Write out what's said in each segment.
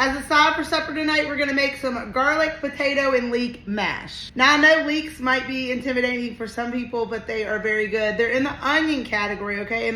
As a side for supper tonight, we're gonna make some garlic, potato, and leek mash. Now I know leeks might be intimidating for some people, but they are very good. They're in the onion category, okay?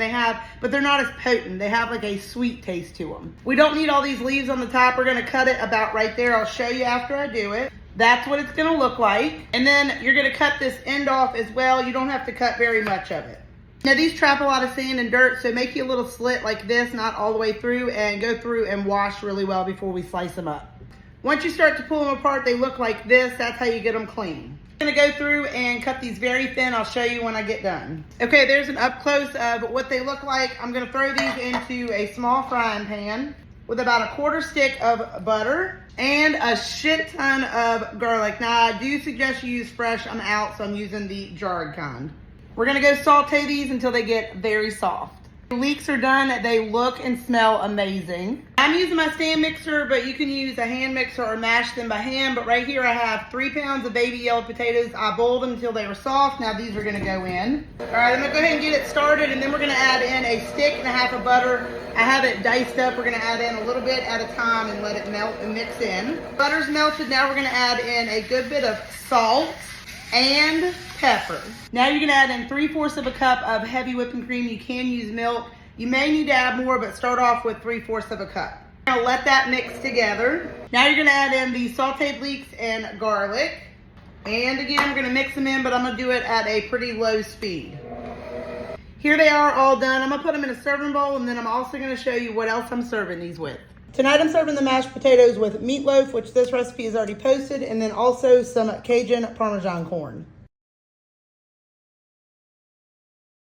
But they're not as potent. They have like a sweet taste to them. We don't need all these leaves on the top. We're gonna cut it about right there. I'll show you after I do it. That's what it's gonna look like. And then you're gonna cut this end off as well. You don't have to cut very much of it. Now these trap a lot of sand and dirt, so make you a little slit like this, not all the way through, and go through and wash really well before we slice them up. Once you start to pull them apart, they look like this. That's how you get them clean. I'm gonna go through and cut these very thin. I'll show you when I get done. Okay, there's an up close of what they look like. I'm gonna throw these into a small frying pan with about a 1/4 stick of butter and a shit ton of garlic. Now I do suggest you use fresh. I'm out, so I'm using the jarred kind. We're gonna go saute these until they get very soft. The leeks are done. They look and smell amazing. I'm using my stand mixer, but you can use a hand mixer or mash them by hand. But right here I have 3 pounds of baby yellow potatoes. I boiled them until they were soft. Now these are gonna go in. All right, I'm gonna go ahead and get it started, and then we're gonna add in a 1.5 sticks of butter. I have it diced up. We're gonna add in a little bit at a time and let it melt and mix in. Butter's melted. Now we're gonna add in a good bit of salt and pepper. Now you're gonna add in 3/4 cup of heavy whipping cream. You can use milk. You may need to add more, but start off with 3/4 cup. Now let that mix together. Now you're gonna add in the sauteed leeks and garlic. And again, I'm gonna mix them in, but I'm gonna do it at a pretty low speed. Here they are all done. I'm gonna put them in a serving bowl, and then I'm also gonna show you what else I'm serving these with. Tonight I'm serving the mashed potatoes with meatloaf, which this recipe is already posted, and then also some Cajun Parmesan corn.